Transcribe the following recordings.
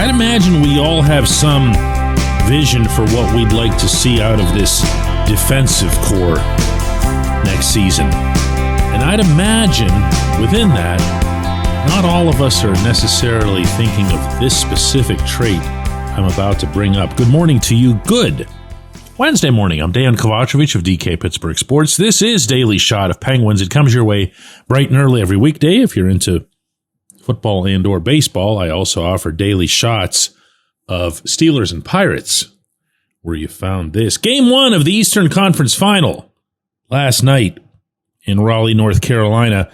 I'd imagine we all have some vision for what we'd like to see out of this defensive core next season. And I'd imagine within that, not all of us are necessarily thinking of this specific trait I'm about to bring up. Good morning to you. Good Wednesday morning. I'm Dejan Kovacevic of DK Pittsburgh Sports. This is Daily Shot of Penguins. It comes your way bright and early every weekday. If you're into football and or baseball, I also offer daily shots of Steelers and Pirates, where you found this. Game 1 of the Eastern Conference Final last night in Raleigh, North Carolina,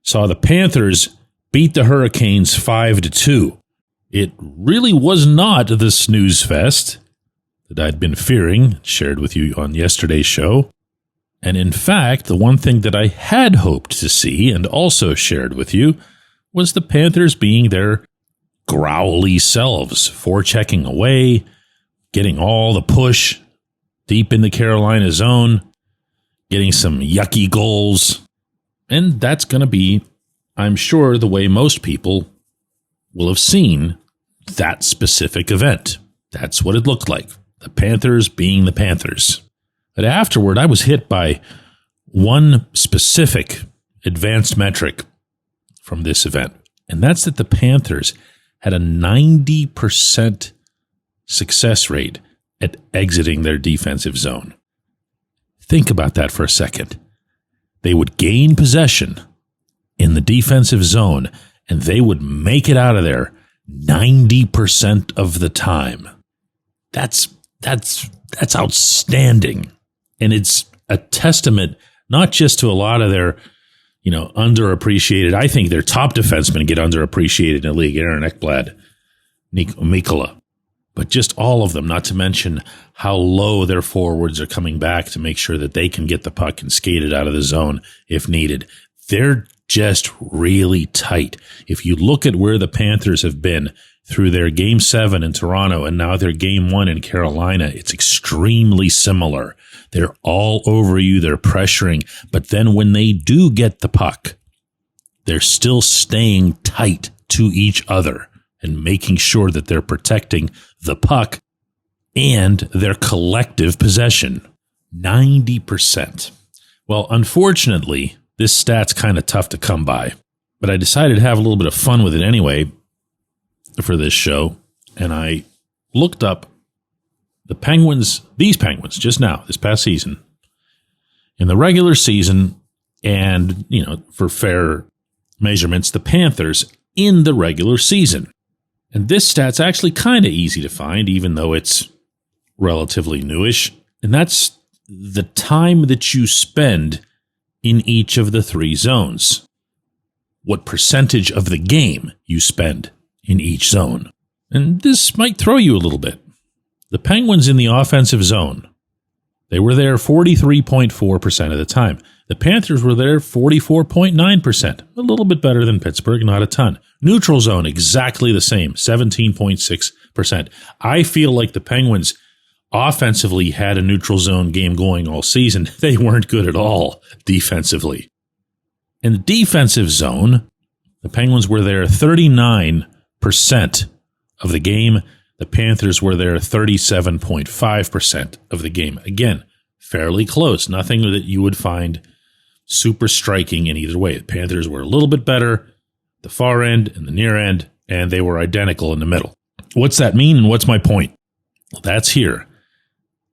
saw the Panthers beat the Hurricanes 5-2. It really was not the snooze fest that I'd been fearing, shared with you on yesterday's show. And in fact, the one thing that I had hoped to see and also shared with you was the Panthers being their growly selves, forechecking away, getting all the push deep in the Carolina zone, getting some yucky goals. And that's going to be, I'm sure, the way most people will have seen that specific event. That's what it looked like. The Panthers being the Panthers. But afterward, I was hit by one specific advanced metric from this event, and that's that the Panthers had a 90% success rate at exiting their defensive zone. Think about that for a second. They would gain possession in the defensive zone, and they would make it out of there 90% of the time. That's outstanding. And it's a testament not just to a lot of their, underappreciated. I think their top defensemen get underappreciated in the league. Aaron Ekblad, Mikkola, but just all of them, not to mention how low their forwards are coming back to make sure that they can get the puck and skate it out of the zone if needed. They're just really tight. If you look at where the Panthers have been through their Game 7 in Toronto and now their Game 1 in Carolina, it's extremely similar. They're all over you. They're pressuring. But then when they do get the puck, they're still staying tight to each other and making sure that they're protecting the puck and their collective possession. 90%. Well, unfortunately, this stat's kind of tough to come by, but I decided to have a little bit of fun with it anyway for this show, and I looked up these Penguins, just now, this past season, in the regular season, and, for fair measurements, the Panthers in the regular season. And this stat's actually kind of easy to find, even though it's relatively newish, and that's the time that you spend in each of the three zones. What percentage of the game you spend in each zone. And this might throw you a little bit. The Penguins in the offensive zone, they were there 43.4% of the time. The Panthers were there 44.9%. A little bit better than Pittsburgh, not a ton. Neutral zone, exactly the same, 17.6%. I feel like the Penguins offensively had a neutral zone game going all season. They weren't good at all defensively. In the defensive zone, the Penguins were there 39% of the game. The Panthers were there 37.5% of the game. Again, fairly close. Nothing that you would find super striking in either way. The Panthers were a little bit better, the far end and the near end, and they were identical in the middle. What's that mean, and what's my point? Well, that's here.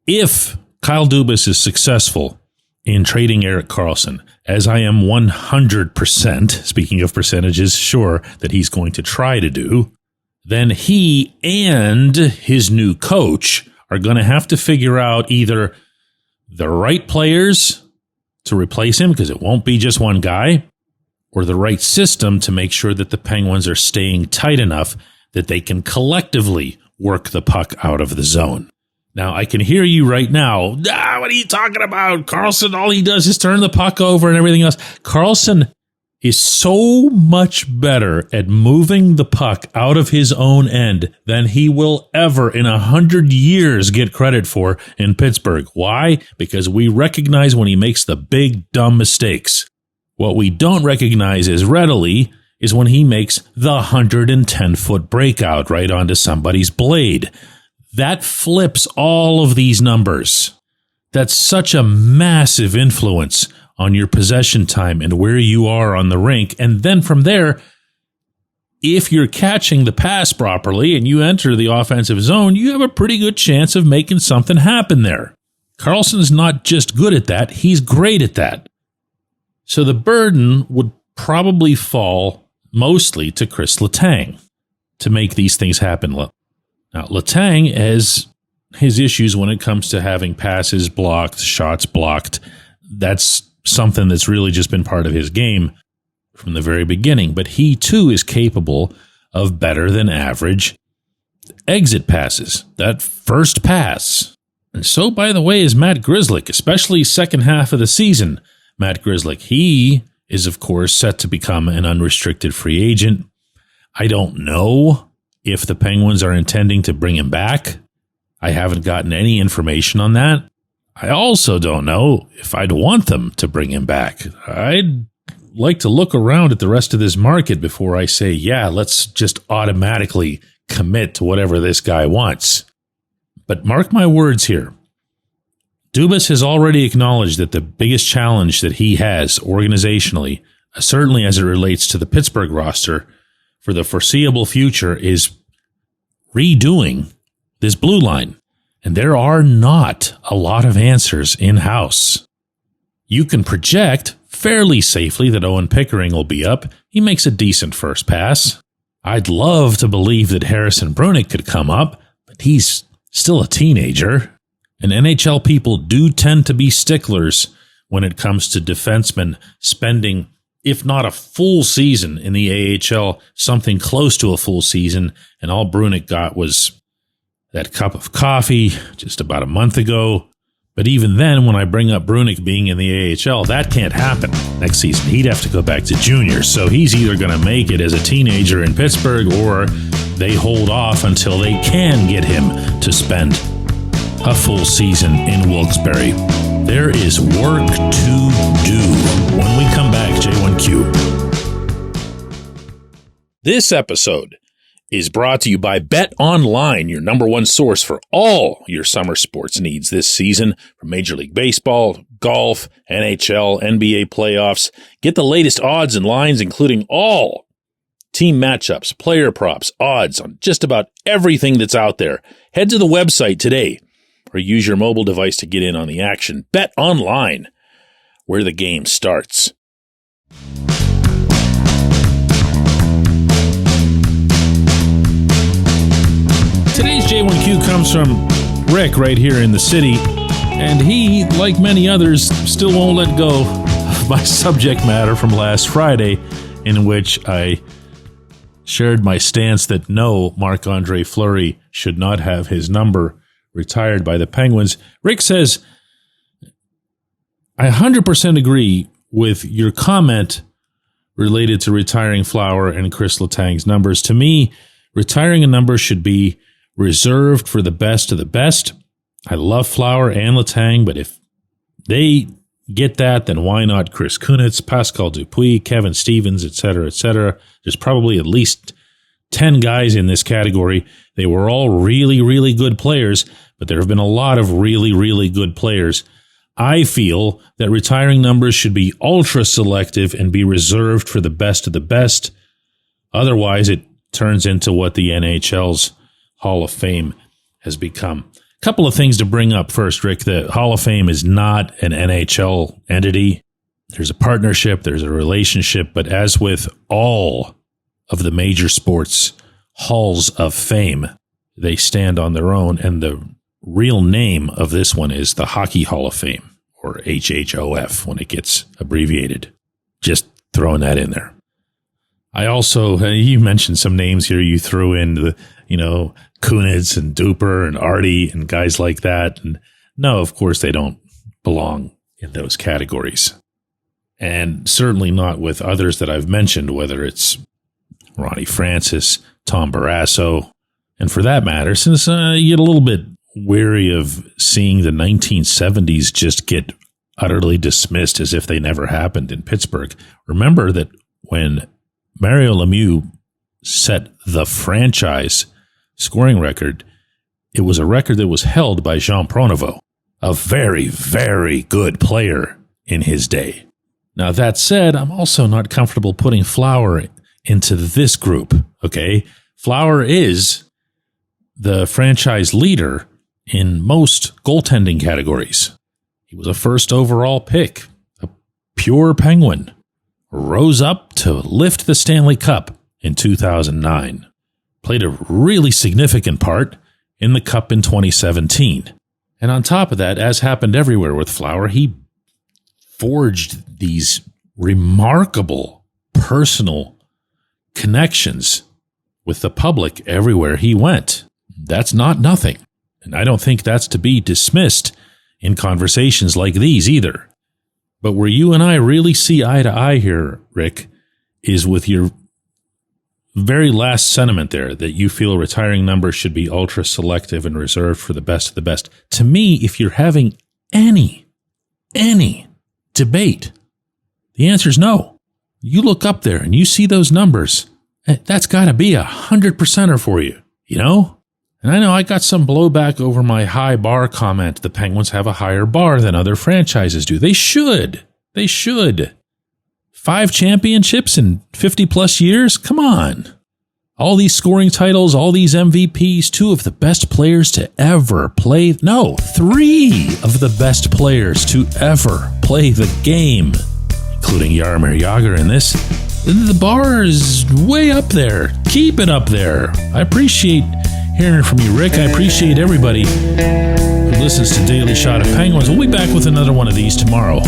If Kyle Dubas is successful in trading Erik Karlsson, as I am 100%, speaking of percentages, sure that he's going to try to do, then he and his new coach are going to have to figure out either the right players to replace him, because it won't be just one guy, or the right system to make sure that the Penguins are staying tight enough that they can collectively work the puck out of the zone. Now, I can hear you right now. What are you talking about? Karlsson, all he does is turn the puck over and everything else. Karlsson is so much better at moving the puck out of his own end than he will ever in 100 years get credit for in Pittsburgh. Why? Because we recognize when he makes the big, dumb mistakes. What we don't recognize as readily is when he makes the 110-foot breakout right onto somebody's blade. That flips all of these numbers. That's such a massive influence on your possession time and where you are on the rink. And then from there, if you're catching the pass properly and you enter the offensive zone, you have a pretty good chance of making something happen there. Karlsson's not just good at that, he's great at that. So the burden would probably fall mostly to Chris Letang to make these things happen. Now, Letang has his issues when it comes to having passes blocked, shots blocked. That's something that's really just been part of his game from the very beginning. But he, too, is capable of better than average exit passes, that first pass. And so, by the way, is Matt Grzelcyk, especially second half of the season. Matt Grzelcyk, he is, of course, set to become an unrestricted free agent. I don't know if the Penguins are intending to bring him back. I haven't gotten any information on that. I also don't know if I'd want them to bring him back. I'd like to look around at the rest of this market before I say, yeah, let's just automatically commit to whatever this guy wants. But mark my words here. Dubas has already acknowledged that the biggest challenge that he has organizationally, certainly as it relates to the Pittsburgh roster, for the foreseeable future is redoing this blue line. And there are not a lot of answers in-house. You can project fairly safely that Owen Pickering will be up. He makes a decent first pass. I'd love to believe that Harrison Brunick could come up, but he's still a teenager. And NHL people do tend to be sticklers when it comes to defensemen spending, if not a full season in the AHL, something close to a full season. And all Brunick got was that cup of coffee just about a month ago. But even then, when I bring up Brunick being in the AHL, that can't happen next season. He'd have to go back to junior. So he's either going to make it as a teenager in Pittsburgh or they hold off until they can get him to spend a full season in Wilkes-Barre. There is work to do. When we come back, J1Q. This episode is brought to you by Bet Online, your number one source for all your summer sports needs this season, from Major League Baseball, golf, NHL, NBA playoffs. Get the latest odds and lines, including all team matchups, player props, odds on just about everything that's out there. Head to the website today or use your mobile device to get in on the action. Bet Online, where the game starts. Today's J1Q comes from Rick right here in the city, and he, like many others, still won't let go of my subject matter from last Friday, in which I shared my stance that no, Marc-Andre Fleury should not have his number retired by the Penguins. Rick says, I 100% agree with your comment related to retiring Flower and Chris Letang's numbers. To me, retiring a number should be reserved for the best of the best. I love Flower and Letang, but if they get that, then why not Chris Kunitz, Pascal Dupuis, Kevin Stevens, etc., etc.? There's probably at least 10 guys in this category. They were all really, really good players, but there have been a lot of really, really good players. I feel that retiring numbers should be ultra selective and be reserved for the best of the best. Otherwise, it turns into what the NHL's Hall of Fame has become. A couple of things to bring up first, Rick. The Hall of Fame is not an NHL entity. There's a partnership, there's a relationship, but as with all of the major sports halls of fame, they stand on their own, and the real name of this one is the Hockey Hall of Fame, or HHOF when it gets abbreviated. Just throwing that in there. I also, you mentioned some names here you threw in, the, Kunitz and Duper and Artie and guys like that. And no, of course they don't belong in those categories. And certainly not with others that I've mentioned, whether it's Ronnie Francis, Tom Barrasso, and for that matter, since you get a little bit weary of seeing the 1970s just get utterly dismissed as if they never happened in Pittsburgh, remember that when Mario Lemieux set the franchise scoring record, it was a record that was held by Jean Pronovost, a very, very good player in his day. Now, that said, I'm also not comfortable putting Flower into this group, okay? Flower is the franchise leader in most goaltending categories. He was a first overall pick, a pure Penguin, rose up to lift the Stanley Cup in 2009, played a really significant part in the Cup in 2017. And on top of that, as happened everywhere with Flower, he forged these remarkable personal connections with the public everywhere he went. That's not nothing. And I don't think that's to be dismissed in conversations like these either. But where you and I really see eye to eye here, Rick, is with your very last sentiment there, that you feel retiring numbers should be ultra selective and reserved for the best of the best. To me, if you're having any debate, the answer is no. You look up there and you see those numbers, that's got to be 100%er for you, you know? And I know I got some blowback over my high bar comment. The Penguins have a higher bar than other franchises do. They should. 5 championships in 50 plus years? Come on. All these scoring titles, all these MVPs, 2 of the best players to ever play. No, 3 of the best players to ever play the game, including Jaromir Jagr in this. The bar is way up there. Keep it up there. I appreciate hearing from you, Rick. I appreciate everybody who listens to Daily Shot of Penguins. We'll be back with another one of these tomorrow.